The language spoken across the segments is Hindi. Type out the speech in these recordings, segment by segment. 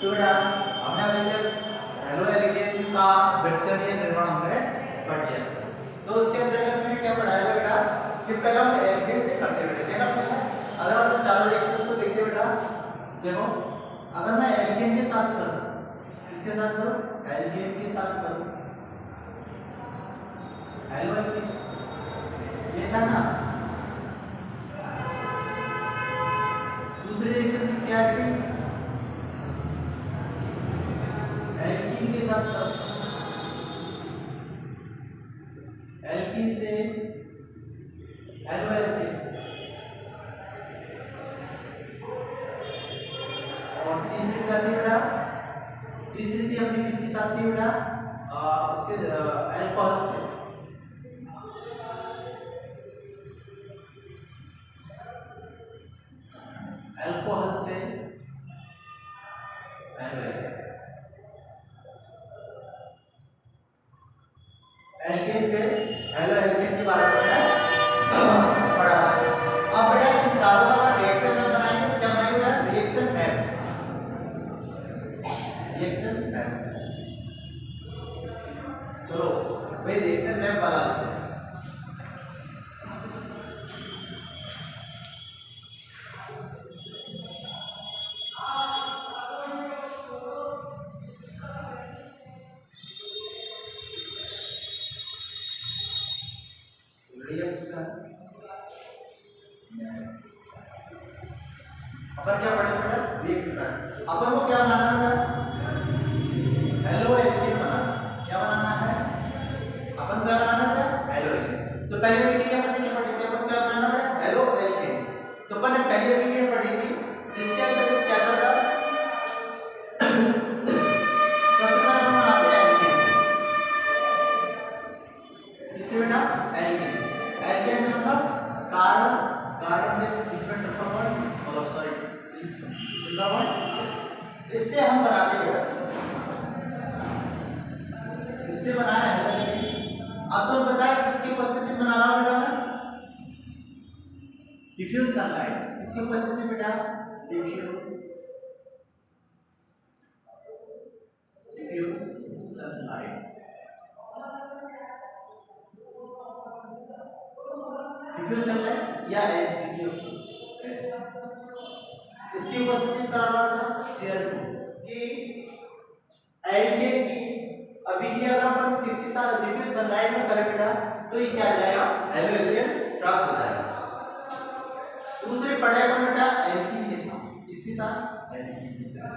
तो बेटा हमने अभी तक हेलो एल्केन का वेक्टर या निर्माण हमने पढ़ लिया। तो उसके अंतर्गत में क्या पढ़ाया बेटा कि पहले हम एल्केन से करते हैं। बेटा क्या करते हैं, अगर हम चारों रिएक्शंस को देखते बेटा, देखो अगर मैं एल्केन के साथ करूं, किसके साथ करूं, एल्केन के साथ करूं, हेलो एल्केन ये था ना, दूसरी रिएक्शन क्या है, एल्कीन के साथ करो, एल्कीन से हेलो एल्कीन, और तीसरी क्या थी बेटा, तीसरी थी अपनी किसके साथ थी बेटा, उसके अल्कोहल से, अल्कोहल से हेलो एल्केन से हेलो एल्केन के बारे में पढ़ा है। अब बेटा इन चारों का रिएक्शन में बनाएंगे, क्या बनाएंगे बेटा, रिएक्शन मैप, रिएक्शन मैप। चलो भाई रिएक्शन मैप बना लेते हैं। अपन क्या पढ़े बेटा, रिएक्शन मैप। अपन को क्या बनाना बेटा, हेलो एल्केन बनाना। क्या बनाना है, अपन क्या बनाना बेटा, हेलो एल्केन। तो पहले विक्रिया अपन क्या पढ़ी थी, अपन क्या बनाना बेटा, हेलो एल्केन। तो अपन ने पहले विक्रिया पढ़ी थी जिसके अंदर क्या था बेटा, सबसे पहले अपन बनाते हैं एल्केन, किससे बेटा, एल्केन से। एल्केन से मतलब कार्बन, कार्बन के बीच में ट्रिपल बॉन्ड, मतलब सॉरी सिंगल बॉन्ड, इससे हम बनाते हैं बेटा, इससे बनाया है। अब तो बताया किसकी उपस्थिति में बना रहा हूं बेटा मैं, डिफ्यूज सनलाइट, किसकी उपस्थिति में बेटा, डिफ्यूज सनलाइट, डिफ्यूज सनलाइट या एचपी की उपस्थिति, इसकी उपस्थिति में करा रहा बेटा Cl2 कि एल्केन की अभिक्रिया अगर अपन किसके साथ, डिफ्यूज सनलाइट में करें बेटा, तो ये क्या आ जाएगा, हेलो एल्केन प्राप्त हो जाएगा। दूसरे पढ़े अपन बेटा एल्कीन के साथ, किसके साथ, एल्कीन के साथ,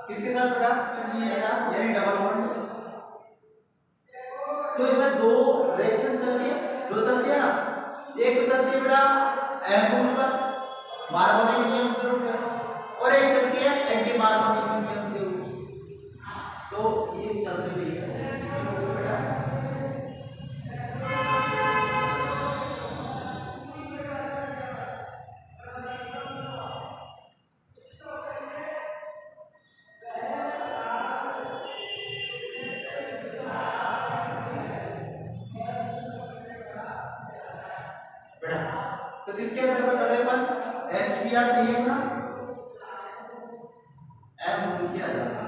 किसके साथ बेटा, ये है ना, यानी डबल बॉन्ड। तो इसमें दो रिएक्शन चलती है, दो चलती है ना, एक तो चलती है बेटा एम रूल पर, मार्कोनी के नियम के रूप में, और एक चलती है एंटी मार्कोनी के नियम के रूप में। तो ये चल रही है किसकी वजह से बेटा, तो किसके अंदर में करें अपन, HBr चाहिए ना, M रूल के आधार पर,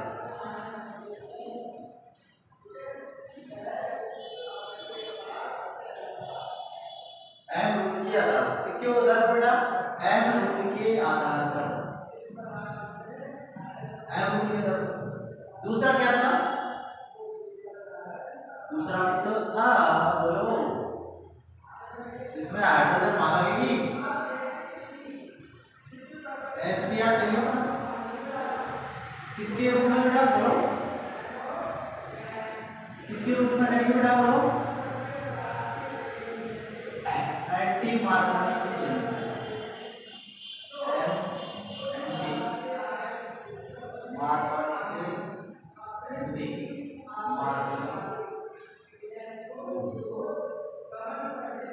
M रूल के आधार पर, किसके आधार पर बेटा, M रूल के आधार पर, M रूल के आधार पर। दूसरा क्या था, दूसरा भी तो था, बोलो, इसमें हाइड्रोजन मांगा गई, HBr चाहिए ना, किसके रूप में बेटा, बोलो, किसके रूप में रहेगी बेटा, बोलो, एंटी मार्कोनी के नियम से, एंटी मार्कोनी के,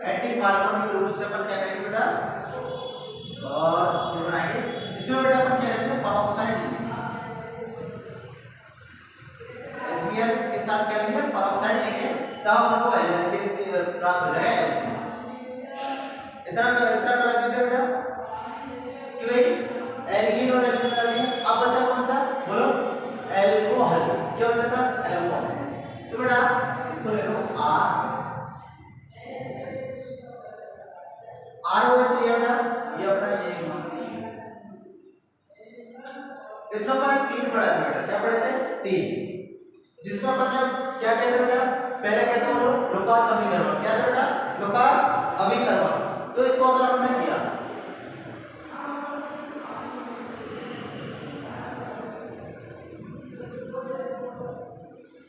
एंटी मार्कोनी के रूल से अपन क्या करेंगे बेटा, और ये बनाएंगे। इसमें बेटा अपन क्या करेंगे, पेरोक्साइड लेंगे, HBr के साथ क्या लेंगे, पेरोक्साइड लेंगे, तब हमको एल्केन प्राप्त हो जाएगा एल्केन से। इतना करा देते बेटा, क्यों एल्कीन और एल्केन इसको ले लो आर ओ एच लिया बेटा, ये अपना ये इसमें अपन 3 पढ़ा था बेटा, क्या पढ़े थे 3, जिसमें अपन ने क्या कहते हैं बेटा, पहले कहते बोलो लुकास अभिकर्मक, क्या था बेटा लुकास अभिकर्मक, तो इसको अगर हमने किया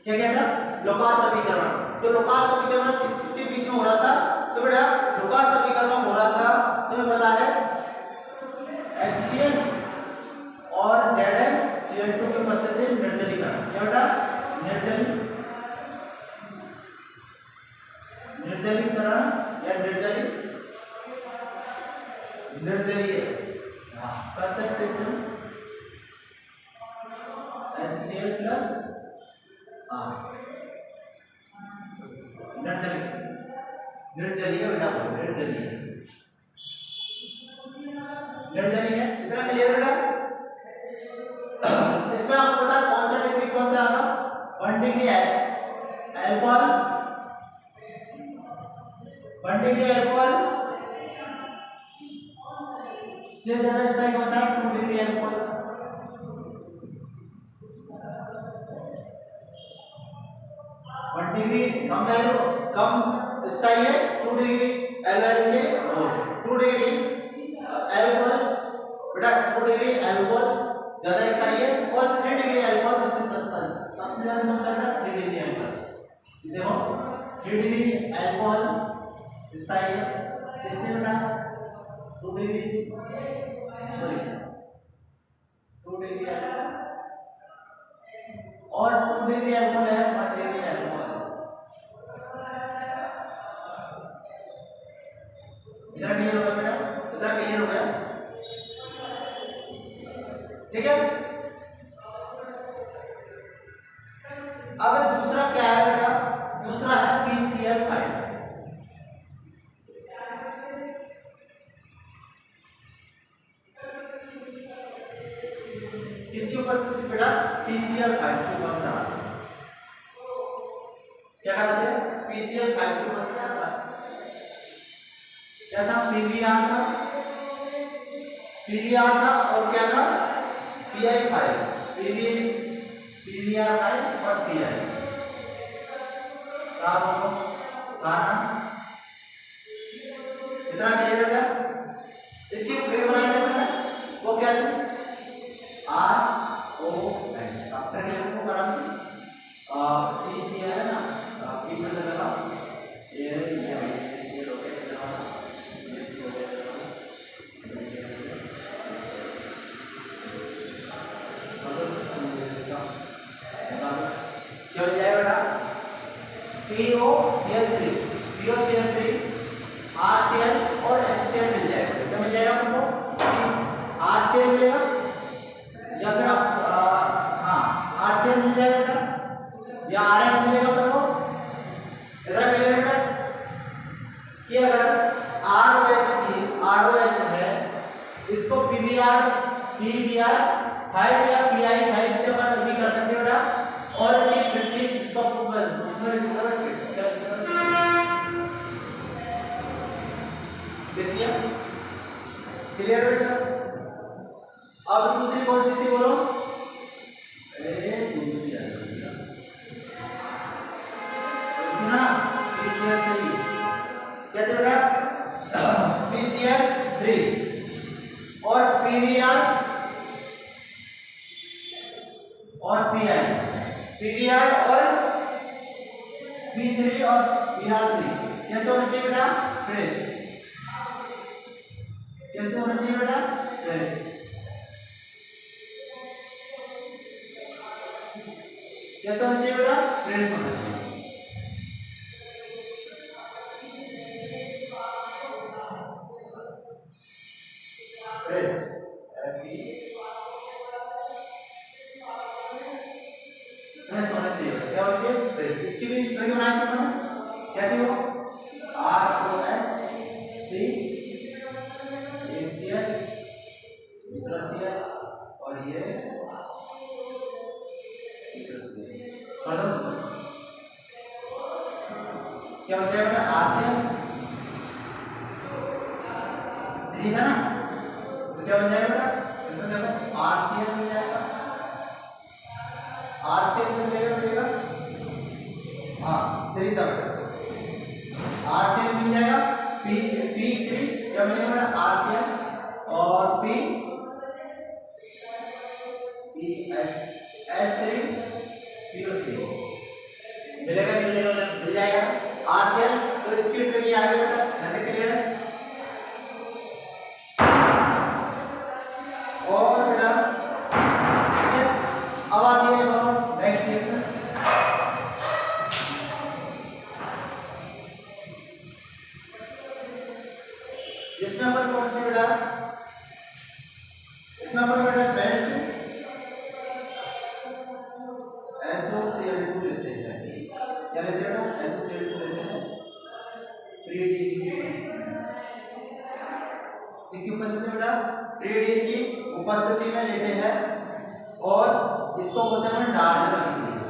क्या कहता लुकास अभिकर्मक, तो लुकास अभिकर्मक किस किसके बीच में हो रहा था, तो बेटा लुकास अभिकर्मक हो रहा था, तुम्हें पता है HCl और ZnCl2 की उपस्थिति निर्जलीकरण, क्या बेटा निर्जलीकरण या निर्जलीय कंसंट्रेशन HCl प्लस निर्जलीय बेटा निर्जलीय इतना क्लियर बेटा। इसमें आपको पता कौन सा टेक्निक कौन सा आगा 1 डिग्री अल्कोहल 1 डिग्री अल्कोहल से ज्यादा स्थायी कौन सा 2 डिग्री अल्कोहल, 1 डिग्री कम स्थायी है 2 डिग्री एल्कोहल के और 2 डिग्री अल्कोहल बेटा 2 डिग्री अल्कोहल ज्यादा स्थायी है और 3 डिग्री अल्कोहल सबसे ज्यादा कौन सा बेटा 3 डिग्री अल्कोहल, देखो 3 डिग्री अल्कोहल स्थायी है किससे बेटा 2 डिग्री सॉरी 2 डिग्री और 2 डिग्री अल्कोहल है 1 डिग्री अल्कोहल, इतना क्लियर हो गया बेटा, इतना क्लियर हो गया, ठीक है। अब दूसरा क्या है बेटा, दूसरा है PCl5, किसकी उपस्थिति बेटा PCl5 की बनता क्या कहते हैं PCl5 की उपस्थिति क्या था PBr था और क्या था PI5 PBr5 और PI कारण इतना क्लियर है। इसकी ट्रे बनाए थे मैंने वो क्या थी ROH, आप ट्रे लिखो आराम से PCl है ना पी में लगा ये PCl हो गया क्या हो जाएगा बेटा POCl3 RCl और HCl मिल जाएगा, क्या मिल जाएगा आपको RCl मिलेगा या फिर RCl मिल जाएगा बेटा या RH मिलेगा आपको, इतना क्लियर बेटा कि अगर ROH है इसको PBr5 या PI5 से अपन भी कर सकते हैं बेटा, और इसकी वृद्धि इसको इसमें क्लियर बेटा। अब दूसरी कौन सी थी बोलो, दूसरी ना PCl3 क्या थे बेटा PCl3 और PBr और PBr और P3 और Br3 कैसे होना चाहिए बेटा फ्रेश, कैसे होना चाहिए बेटा फ्रेश, कैसे होना चाहिए बेटा फ्रेश होना चाहिए, फ्रेश फ्रेश होना चाहिए, क्या होना चाहिए फ्रेश। इसकी भी ट्रिक बनाई थी मैंने, क्या थी वो ROH एक Cl दूसरा Cl और ये तीसरा Cl, क्या हो जाएगा बेटा RCl 3 था ना, तो क्या हो जाएगा बेटा इसमें देखो RCl मिल जाएगा, RCl मिलेगा हाँ 3 था बेटा, RCl मिल जाएगा P3 क्या मिलेगा बेटा RCl और S3 PO3 मिलेगा मिल जाएगा RCl। तो इसकी ट्रिक ये आगे बेटा ध्यान रखिए क्लियर है। और बेटा अब आती है नेक्स्ट रिएक्शन, जिस नंबर कौन सी बेटा इस नंबर बेटा बेस्ट SOCl2 लेते हैं, क्या लेते हैं बेटा SOCl2 लेते हैं प्रीडीन की इसकी उपस्थिति में बेटा प्रीडीन की उपस्थिति में लेते हैं और इसको बोलते हैं डार्जन अभिक्रिया,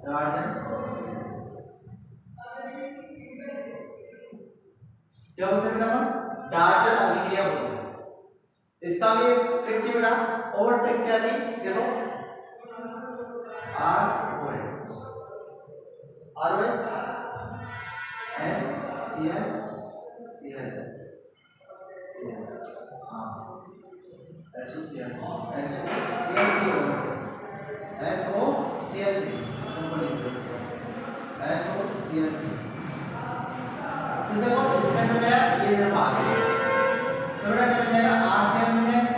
डार्जन क्या बोलते हैं बेटा डार्जन अभिक्रिया बोलते हैं। इसका भी एक ट्रिक थी बेटा, और ट्रिक क्या थी देखो ROH SCl हाँ SOCl तो देखो इसके अंदर क्या ये इधर आ गया, तो बेटा क्या मिल जाएगा RCl मिल जाएगा,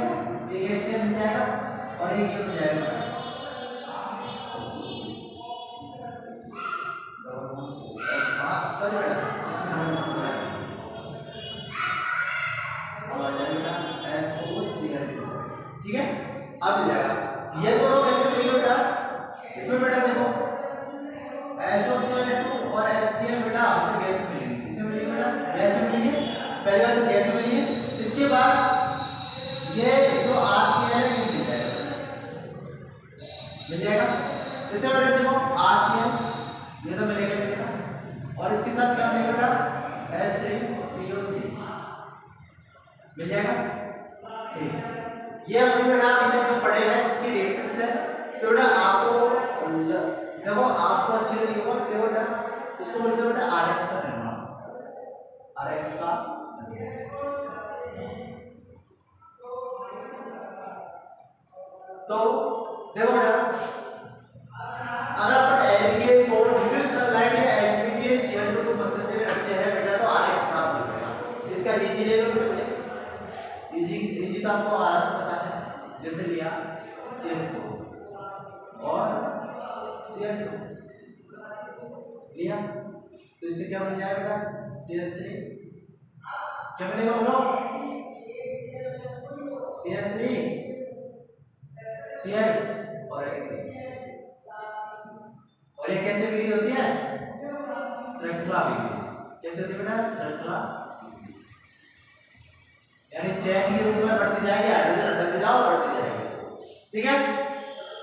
एक HCl मिल जाएगा और एक ये मिल जाएगा सर बेटा इसमें हम SOCl, ठीक है। अब मिल जाएगा ये दोनों कैसे मिलेंगे बेटा, इसमें बेटा देखो SOCl2 और HCl बेटा आपसे गैस मिलेंगे, किससे मिलेंगे बेटा गैस मिलेंगे, पहली बात तो गैस मिलेंगे, इसके बाद ये जो RCl है ये मिल जाएगा इससे बेटा देखो RCl ये तो मिलेगा और इसके साथ क्या मिलेगा बेटा S3PO3 मिल जाएगा, ठीक। ये अपनी बेटा अभी तक जो पढ़े हैं उसकी रिएक्शन है, तो बेटा आपको देखो आपको अच्छी लगी होगा तो बेटा इसको बोलते हैं बेटा RX का निर्माण, RX का तो देखो बेटा अगर अपन एल्केन को डिफ्यूज सनलाइट या HBK Cl2 को उपस्थिति में रखते हैं बेटा तो RX प्राप्त हो जाएगा। इसका इजी ले लो बेटा, इजी तो आपको RX पता है, जैसे लिया CH4 और Cl2 लिया तो इससे क्या मिल जाएगा बेटा CH3 क्या मिलेगा बोलो CH3 Cl और X और ये कैसे विधि होती है श्रृंखला विधि, कैसे होती है बेटा श्रृंखला यानी चेन के रूप में बढ़ती जाएगी, हाइड्रोजन हटाते जाओ बढ़ती जाएगी, ठीक है।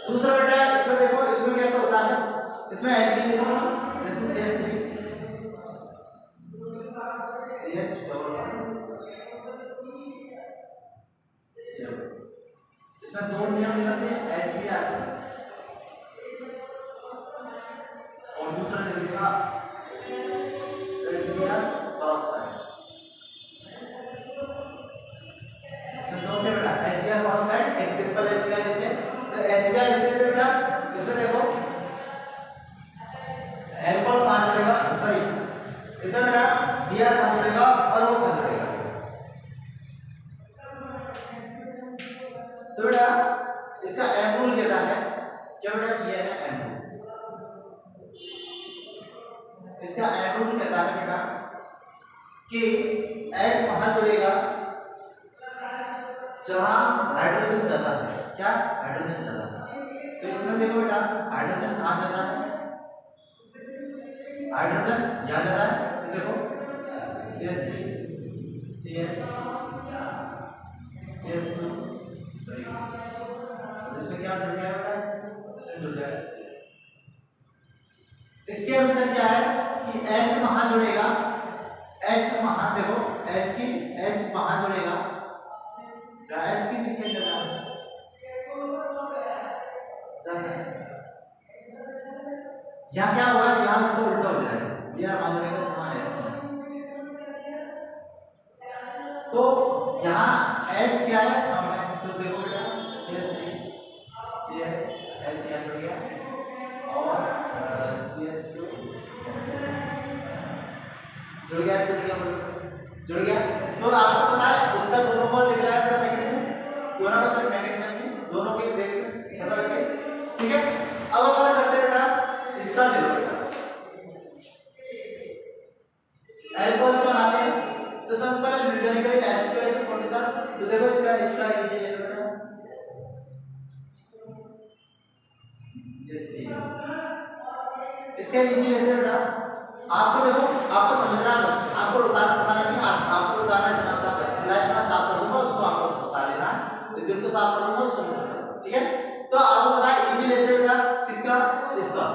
दूसरा बेटा इसमें देखो इसमें कैसा होता है, इसमें एल्कीन लिखो जैसे CH3 CH इसमें दो नियम निकलते हैं HBr और दूसरा निकलेगा HBr पेरोक्साइड, इसमें दो थे बेटा HBr पेरोक्साइड, एक सिंपल HBr लेते हैं तो HBr लेते हैं बेटा इसमें देखो एल्कोहल कहां जुड़ेगा सॉरी इसमें बेटा Br कहां जुड़ेगा और वो कहां जुड़ेगा, तो बेटा इसका एम रूल कहता है क्या बेटा ये है एम रूल, इसका एम रूल कहता है बेटा कि H वहां जुड़ेगा जहां हाइड्रोजन ज्यादा है, क्या हाइड्रोजन ज्यादा है, तो इसमें देखो बेटा हाइड्रोजन कहां ज्यादा है, हाइड्रोजन यहां ज्यादा है, तो देखो CH3 CH CH2 इसमें क्या जुड़ जाएगा बेटा इसमें जुड़ जाएगा इसके अनुसार क्या है कि H वहां जुड़ेगा, H वहां देखो H वहां जुड़ेगा जहां H की संख्या ज्यादा है। यहाँ क्या होगा, यहाँ इसको उल्टा हो जाएगा, Br वहां जुड़ेगा जहां H, तो यहाँ H क्या है कम है, तो देखो बेटा CH3 CH H यहाँ जुड़ गया और CH2 जुड़ गया जुड़ गया। तो आपको पता है इसका दोनों को लिख रहा है बेटा नेगेटिव, दोनों का सब नेगेटिव है, दोनों के रिएक्शंस पता लगे, ठीक है। अब अपन करते हैं बेटा इसका ले लो बेटा, अल्कोहल से बनाते हैं तो सबसे पहले न्यूट्रल H2SO4 के साथ, तो देखो इसका इजी ले लो बेटा, इसका इजी लेते हैं बेटा। आपको देखो आपको समझना है, बस आपको बताना नहीं, आपको बताना है इतना सा बस, फ्लैश में साफ कर दूंगा उसको आपको बता लेना है, जिसको साफ कर दूंगा उसको बता देना, ठीक है। तो आपको पता है इजी लेते हैं बेटा किसका, इसका।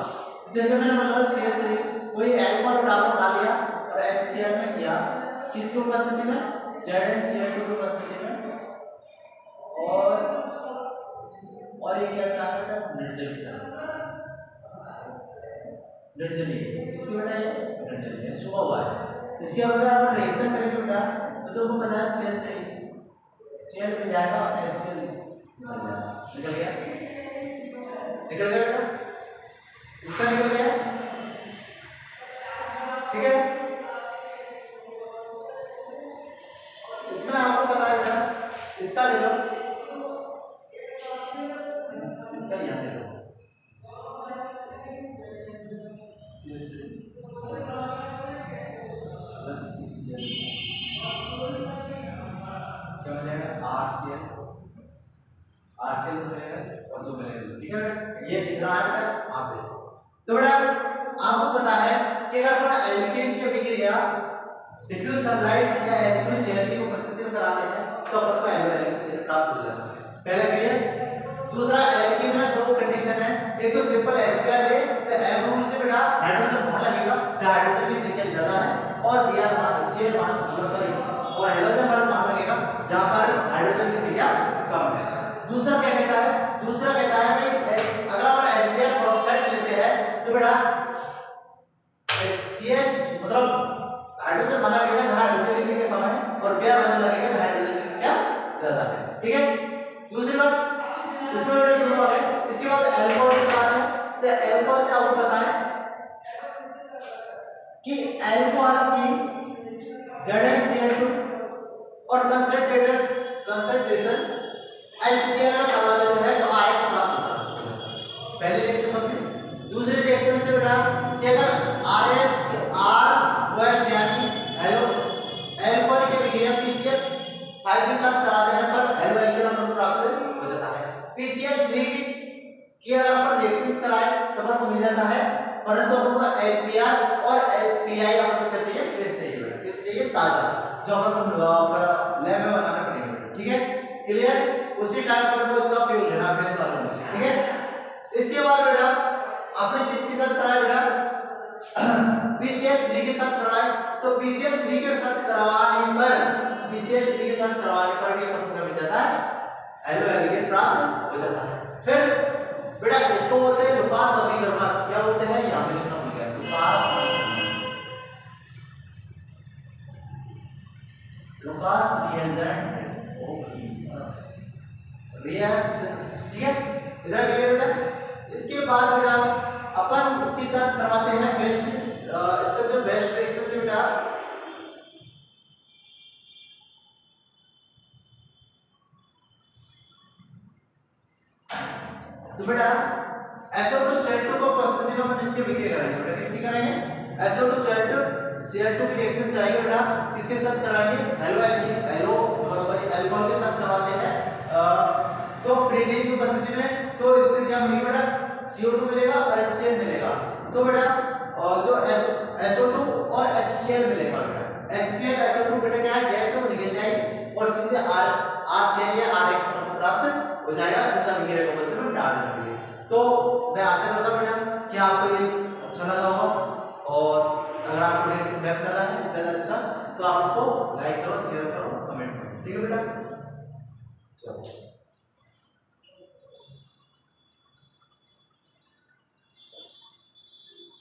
जैसे मैंने बोला CH3 कोई अल्कोहल उठा लिया और HCl में किया, किसकी उपस्थिति में, ZnCl2 की उपस्थिति में, और ये क्या चाह रहा है, निर्जलीय, इसकी बेटा ये निर्जलीय सुबह हुआ है। इसके बाद अगर आप रिएक्शन करेंगे बेटा तो तुमको पता है CH3 Cl मिल जाएगा और HCl निकल गया बेटा, इसका निकल गया, ठीक है। इसमें आपको पता है बेटा इसका ले लो, इसका यहाँ ले लो प्लस CCl क्या मिलेगा, RCl मिलेगा और जो मिलेगा, ठीक है। ये इतना है बेटा आप देखो। तो बेटा आपको पता है कि अगर अपन एल्केन की अभिक्रिया डिफ्यूज सनलाइट या H2Cl की उपस्थिति में कराते हैं तो अपन को एल्केन प्राप्त हो जाता है, पहला क्लियर। दूसरा एल्केन में दो कंडीशन है, एक तो सिंपल H2 है तो M रूल से बेटा हाइड्रोजन वहां लगेगा जहां हाइड्रोजन की संख्या ज्यादा है, और Br वहां Cl वहां सॉरी और हेलोजन पर वहां लगेगा जहां पर हाइड्रोजन की संख्या कम है। दूसरा क्या कहता है, दूसरा कहता है कि अगर अपन HBr पेरोक्साइड लेते हैं तो बेटा CH मतलब हाइड्रोजन वहां लगेगा जहां हाइड्रोजन की संख्या कम है, और Br वहां लगेगा जहां हाइड्रोजन की संख्या ज्यादा है, ठीक है। दूसरी बात इसमें बेटा दोनों आ गए। इसके बाद अल्कोहल की बात है, तो अल्कोहल से आपको पता है कि अल्कोहल की ZnCl2 और कंसंट्रेशन HCl में करवा देते हैं तो RX प्राप्त होता है, पहले रिएक्शन में। दूसरे रिएक्शन से बेटा कि अगर RH R OH यानी हेलो अल्कोहल के अभिक्रिया PCl5 के साथ करा देने पर हेलो एल्केन अणु प्राप्त हो जाता है। PCl3 की अगर अपन रिएक्शंस कराए तो अपन को मिल जाता है, परंतु अपन को HBr और PI अपन को क्या चाहिए, फ्रेश चाहिए बेटा, किस चाहिए, ताजा, जो अपन को लैब में बनाना पड़ेगा, ठीक है क्लियर। उसी टाइम पर वो इसका उपयोग लेना फ्रेश वाला में, ठीक है। इसके बाद बेटा आपने किसके साथ कराया बेटा, PCl3 के साथ करवाए, तो PCl3 के साथ करवाने पर भी अपन को मिल जाता है हेलो एल्केन प्राप्त हो जाता है। फिर बेटा इसको बोलते हैं लुकास अभिकर्मा, क्या बोलते हैं, यहां पे लिखना भूल गया, लुकास रिएजेंट रिएक्शंस, ठीक है इधर क्लियर बेटा। इसके बाद बेटा अपन इसके साथ करवाते हैं बेस्ट, इसका जो बेस्ट रिएक्शन है बेटा तो बेटा SO2Cl2 को उपस्थिति में अपन इसके विक्रिया कराएंगे बेटा, किसकी कराएंगे, SO2Cl2 की रिएक्शन कराएंगे बेटा, किसके साथ कराएंगे, अल्कोहल के साथ करवाते हैं, तो प्रीडीन की उपस्थिति में, तो इससे क्या मिलेगा बेटा, CO2 मिलेगा और HCl मिलेगा, तो बेटा जो SO2 और HCl मिलेगा बेटा, HCl SO2 बेटा क्या है, गैस से निकल जाएगी और सीधे RCl या RX प्राप्त हो जाएगा, दूसरा विक्रिया को बोलते हैं डालने के लिए। तो मैं आशा करता हूं बेटा कि आपको ये अच्छा लगा होगा। लगा अच्छा तो आप इसको लाइक करो, शेयर करो, कमेंट करो। ठीक है बेटा, चलो।